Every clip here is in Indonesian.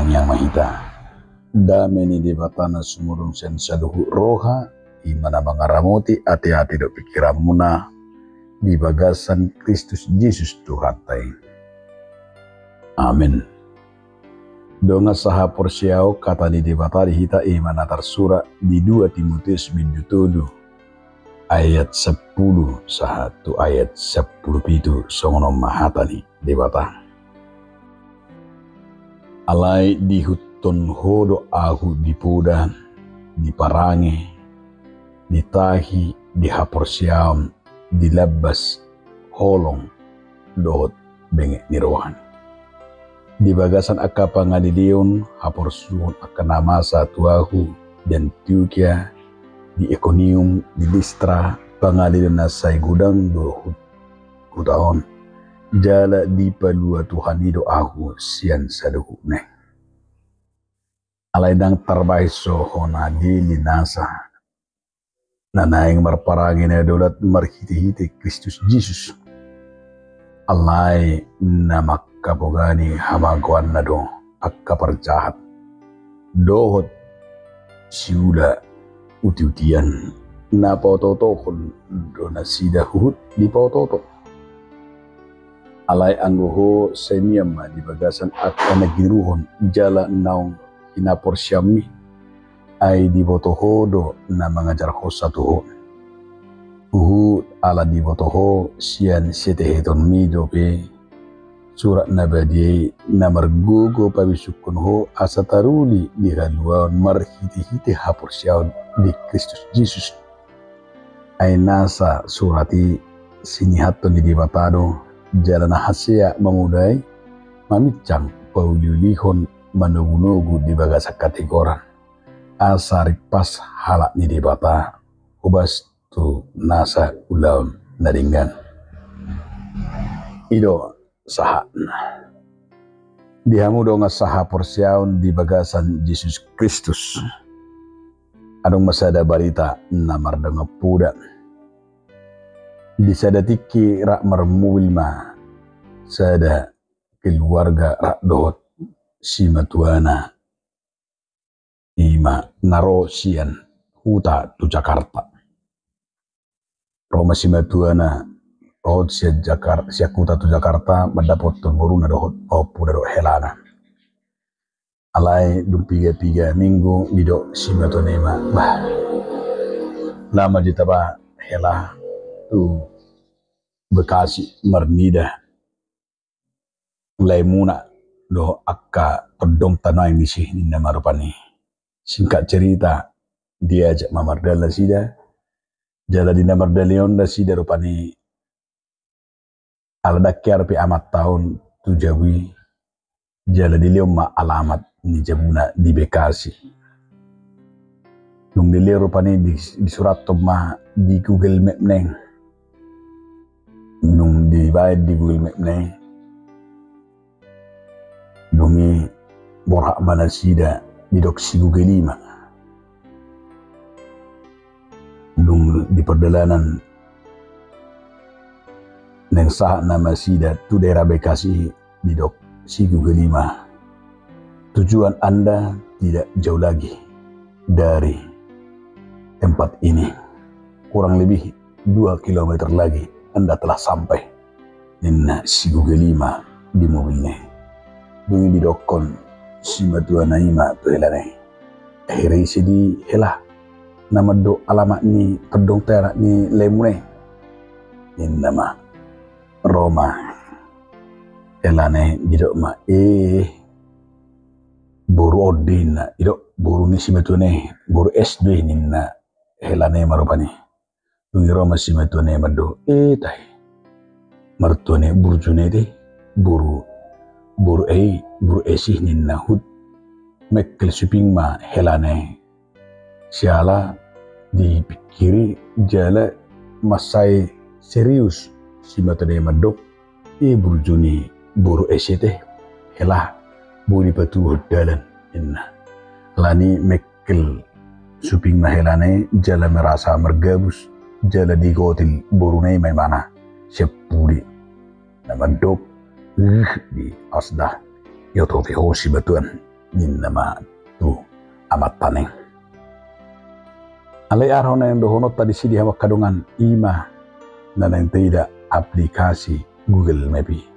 Sang Yang Mahita. Dameni di batana sumurung sen saduhu roha imana mangaramuti ati-ati do pikiran muna di bagasan Kristus Yesus Tuhan tai. Amin. Donga saha porsiau kata di batari hita imana tarsura di 2 Timotius bindu 7 ayat 10 sahatu ayat 10 pitu songono mahatani di batang. Alai dihutun hodo ahu dipuda, diparangi, ditahi, dihapor siam, dilabas, holong, dohot, bengek nirohan. Di bagasan akka pangadidion, hapor suhun akka namasa tuahu, di Antioquia, di Iconium, di Listra, pangadidion nasay gudang dohut, kutahon. Jala di palua Tuhan ido aku sian saduhu ne. Alaidang terbaik sohona di linasa. Nanaing marparangin na dolat marhiti-hiti Kristus Jesus. Alay na makapogani hamaguan na do akka parjahat. Dohot siula uti-utian na pautotokon do na sida huhut di pautotok. Alay anggoho semiyama di bagasan akka nagiruhon jala naong hinapor siyami ay di botoho na mangajar ho satuho. Ala di botoho siyan seteheton mido pe surat nabadiye na margugo pabisukun ho asa taruli di haluan marhiti-hiti hapor siyaw di Kristus Jesus. Ay nasa surati sinihaton di batado jalan hasia memudai mamicang paulilihon manugu-nugu di bagasa kategoran asari pas halak ni di bata ubas tu nasa ulam naringgan ido saha dihamu donga saha porsiaun di bagasan Yesus Kristus adong masada barita namar donga puda di sada tiki rak marmuilma sada keluarga rak dohot si matuana ima naro sian huta tu Jakarta Roma si matuana dohot si Jakarta si huta tu Jakarta mendapot tumuruna dohot opu daro helana alai dum piga minggu dido si matonema bah lama ditaba hela tu Bekasi Mernida mulai muna do akka pedong tanah yang disih ni nama rupani. Singkat cerita dia ajak mamardala sida jala di namardalion da sida rupani aladakyar pi amat tahun tu jawi jala di ma alamat ni jabuna di Bekasi. Nung dili rupani di surat tomah di Google Map neng. Nung dibayad di Google Map neng. Nungi borak mana sida di doksi Google 5. Nung di perjalanan neng sah nama sida tu daerah Bekasi di doksi Google 5. Tujuan Anda tidak jauh lagi dari tempat ini. Kurang lebih 2 kilometer lagi Anda telah sampai. Nina si Google 5 di mobilnya. Dungi di dokon si matuana ima pelane. Akhirnya isi di helah nama do alamat ni pedong terak ni lemune. Nina ma Roma. Elane bidok ma boru odin na idok boru ni si matuane boru SD nina helane marupani. Dungi Roma si matuane mado tai martuane burjune de buru esih ninna hut mekkel suping ma helane siala dipikiri jala masai serius si matuane mado burjuni buru esih teh helah buri patu dalan inna lani mekkel suping ma helane jala merasa mergabus jala digotil burunai may mana sepuli na mandok di asda yoto te hosi batuan din nama tu amat taneng. Alai arhona yang dohono tadi sidi hawa kadongan ima nanang tidak aplikasi Google Maps.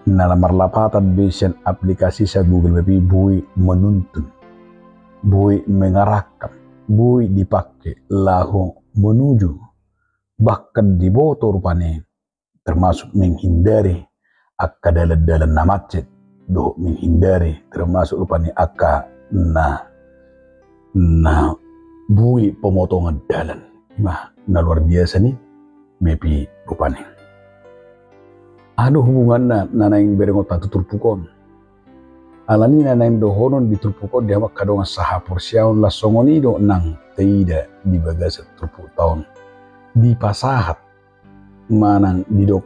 Nala marlapatan besian aplikasi sa Google Maps bui menuntun, bui mengarahkan, bui dipakai lahu menuju bahkan di boto rupane, termasuk menghindari akka dalan-dalan na macet, do menghindari termasuk rupane akka na bui pemotongan dalan. Na luar biasa nih mepi rupane. Ado hubungan na yang berengotan tuturpukon. Alani na yang dohonon diturpukon dia kadongan saha porsiaon la songonido nang teida di bagasa turpuk tahun. Di pasahat manang didok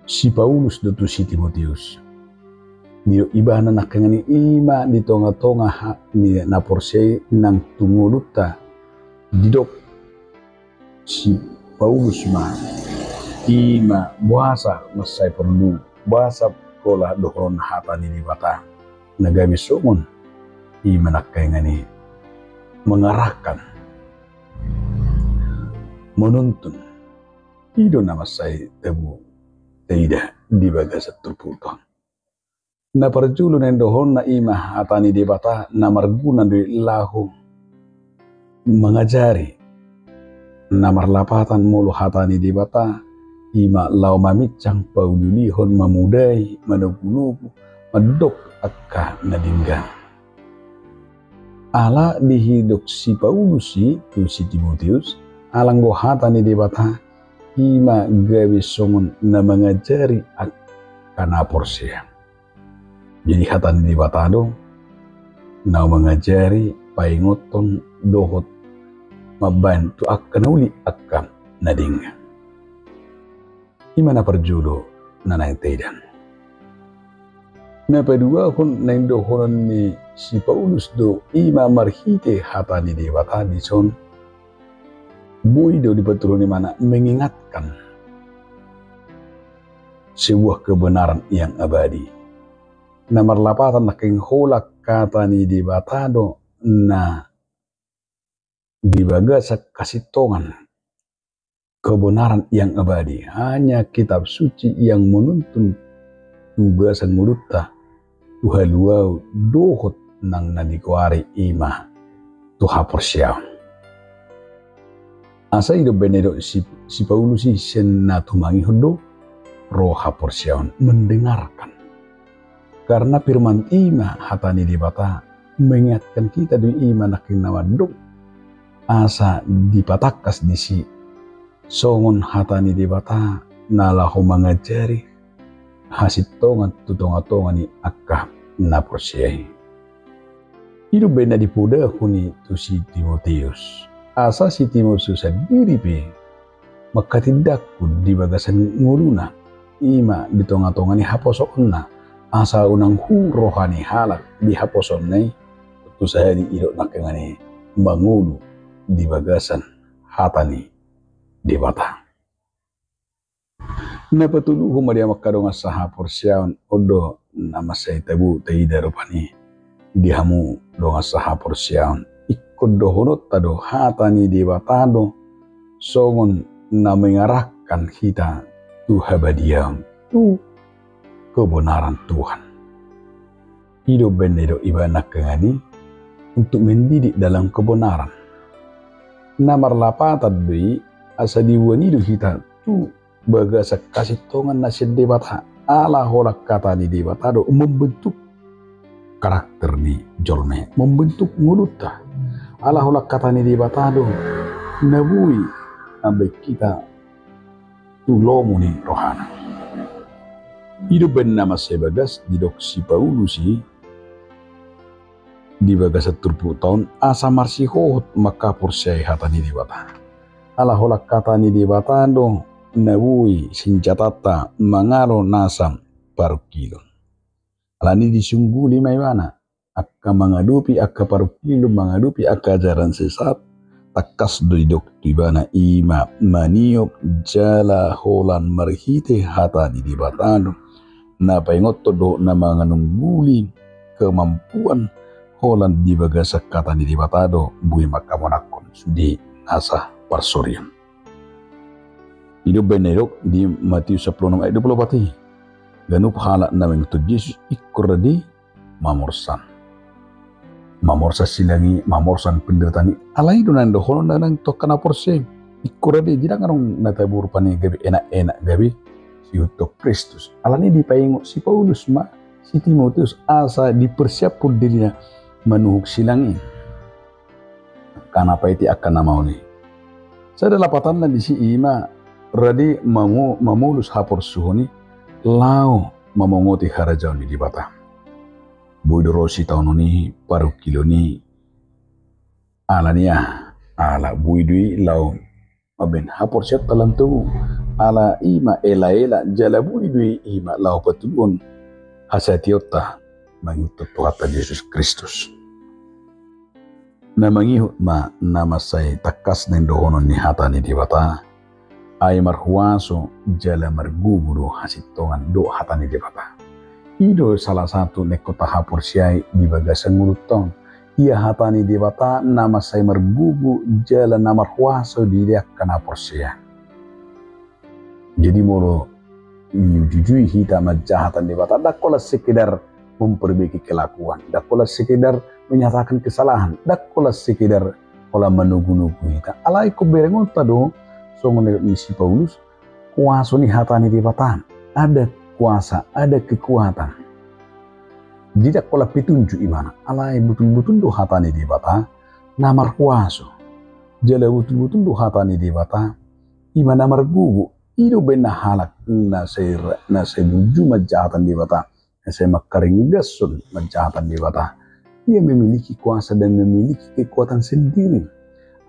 si Paulus dotu si Timotius. Didok ibana nakangani ima di tonga-tonga ni na porsiai nang tunguluta didok si Paulus ma ima buasa masai perlu buasa kola dohon hata ni bata nagami sungun ima nakangani mengarahkan menuntun ido nama saya tebu tidak di bagasa terputang na parjulu nendohon na ima atani di bata na marguna di lahu mengajari na marlapatan mulu hatani di bata ima lau mamicang paululihon mamudai manugunugu madok akka nadinggan ala dihidok si Paulus tu si Timotius alang hatani di bata ima gawe songon na mengajari kana porsia. Jadi hatani di bata do na mengajari paingoton dohot mabantu akan uli akan nading. Imana perjudo nanay tedan. Na pedua kun nang dohonon ni si Paulus do ima marhite hatani di bata di son bui do dipaturuni mana mengingatkan sebuah kebenaran yang abadi. Na marlapatan naking holak kata ni di batado na dibaga sa kasitongan kebenaran yang abadi. Hanya kitab suci yang menuntun tugasan mulutta tuhaluau dohot nang nadikuari ima tuha porsiaw. Asa ido benedo si Paulus sen na tumangi hodo roha porsiaw mendengarkan. Karena firman ima hatani di bata mengingatkan kita di ima naking nawadok asa dipatakas di si songon hatani di bata nalahu mengajari hasit tongan tutonga-tonga ni akka na porsiai. Idu benda dipuda kuni tu si Timotius. Asa si Timotius sendiri pe maka tidakku di bagasan nguluna ima di tonga-tonga ni haposokna asa unang hu rohani halak di haposon nai tu saya di idok nakengani mangulu di bagasan hatani di bata. Na patulu humadia makadonga saha porsiaon odo nama saya tabu teida rupani dihamu donga saha porsiaon ikut dohonot tado hatani di bata do songon na mengarahkan kita tu habadiam tu kebenaran Tuhan. Hidup benedo ibana kengani untuk mendidik dalam kebenaran. Namar lapatan dui asa diwanidu kita tu bagasa kasih tongan nasib debata ala holak kata ni debata do membentuk karakter ni jolme membentuk nguluta ala holak kata ni debata do nabui abe kita tu lomu ni rohana. Hidup bernama sebagas di doksi Paulus di bagas turpu tahun asa marsi hohot maka porsiai hatani di bata. Ala holak kata ni di bata dong nabui sinjatata mangaro nasam parukilon. Alani disungguli maimana akka mengadupi akka parukilon mengadupi akka ajaran sesat takas doidok tibana ima maniop jala holan marhite hatani di bata dong. Na paingot todo na mga nungguli kemampuan holan di bagasa kata ni dibatado bui makamonakon sudi asa parsorian. Hidup benedok di Matius 10 ayat 24. Ganup hala naming tu Yesus ikor di mamorsan. Mamorsa silangi mamorsan penderitani alai dunan do hono nanang to kana porse ikor di jidang anong natabur pani gabi enak-enak gabi si untuk Kristus. Alani dipaingo si Paulus ma si Timotius asa dipersiapkan dirinya menuhuk silangin. Kanapa iti akan nama ni. Saya lapatan di si ima radi mamulus hapor suhoni lau mamongoti harajau ni di bata. Buidorosi tahun ni paru kilo ni alania ala buidui lau maben hapor siap talam tu ala ima ela jala buidui ima lau patulun hasatiota mangutut Tuhan Yesus Kristus. Na mangihut ma nama say takas ng dohonon ni hata ni dibata ay marhuaso jala marguguro hasitongan do hata ni dibata. Ido salah satu nekota hapor siyay di bagasan ngulutong. Ia hata ni dibata nama say margugu jala na marhuaso diriak kan hapor siya. Jadi molo jujui hita majahatan dibata dakola sekedar memperbaiki kelakuan, dakola sekedar menyatakan kesalahan, dakola sekedar olah menugu-nugu kita. Alai ko berengon tado songon si Paulus kuasa ni hatani di batan. Ada kuasa, ada kekuatan. Tidak kola petunjuk imana. Alai betul-betul do hatani di batan namar kuasa. Jala betul-betul do hatani di batan imana namar gugu. Ido bena halak na sebuju majahatan di batan. Saya makaring gasun majahatan di bata. Ia memiliki kuasa dan memiliki kekuatan sendiri.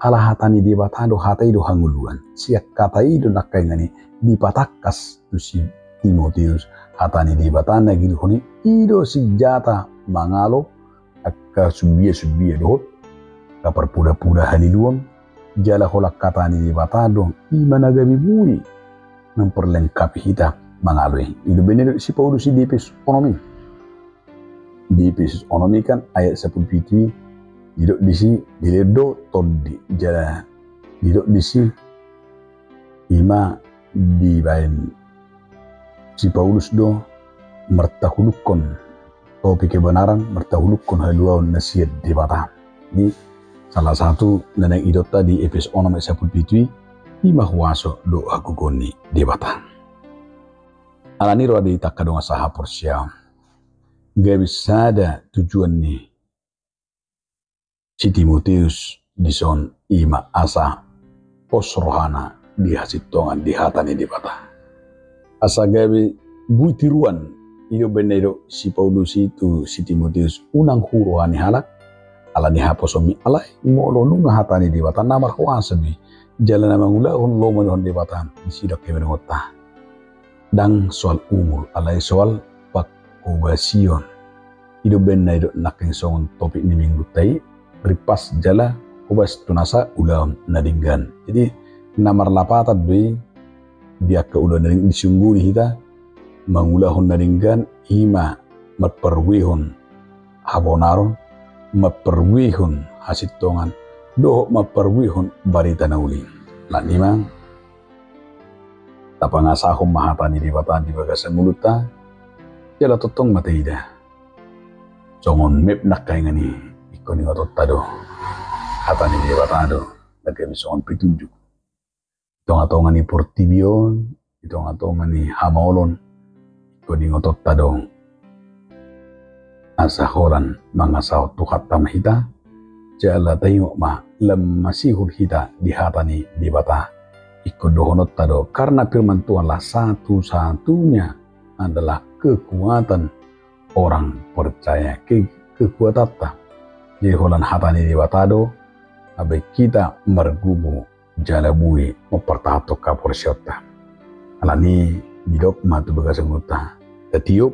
Ala hatani di bata do hata ido hanguluan. Siak kata ido nakaingani di patakas tu si Timotius. Hatani di bata na gilhoni ido si jata mangalo akka subia dohot. Kapar pura-pura haliluang. Jala holak katani di bata do imana gabi bui. Memperlengkapi kita mangalui. Itu benar si Paulus di Efesus Onomi. Di Efesus Onomi kan ayat 10 itu didok di si diledo todi jala didok di si ima di bain si Paulus do mertahulukon topik kebenaran mertahulukon haluan nasihat di bata. Ini salah satu neneng idota di Efesus Onomi 10 itu ima huaso do aku goni di bata. Alani roa di takadong asaha porsia. Gak bisa ada tujuan ni si Timotius di son ima asa pos rohana di hasitongan di hatani di bata. Asa gabi bui tiruan iyo benedo si Paulus itu si Timotius unang hurohani halak alani haposomi alai molo nunga hatani di bata namar huasabi jalan namangulahon lomon di bata isidak kemenota. Dang soal umur alai soal pakubasion ido benna ido naking songon topik ni minggu tai ripas jala kubas tunasa ulam nadinggan. Jadi namar lapata doi dia ke ulam nading disungguri hita mangulahon nadinggan ima matperwihon habonaron matperwihon hasitongan doh matperwihon barita nauli lan imang tapangasahom mahatani di batan di bagasan muluta jala totong mataida songon mep nakaingani ikoni ngototado hatani di batado lagi songon petunjuk tonga-tongani portibion tonga-tongani hamaolon ikoni ngototado asahoran mangasao tukat tamahita jala tayo ma lemmasihul hita di hatani di bata ikut dohonot tado karena firman Tuhanlah satu-satunya adalah kekuatan orang percaya kekuatan ta. Jadi holan hatani di batado abe kita mergubu jalabui mempertato kaporsyota. Alani bidok matu bagasang uta. Tetiup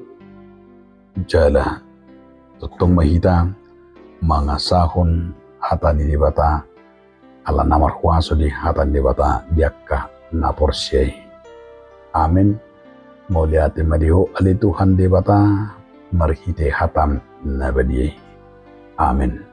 jala tutong mahita mangasahon hatani di bata ala namar kuaso di hatan di bata diakka na porsyai. Amin. Moliate madiho ali Tuhan di bata Mari kita hatam nabadiye. Amin.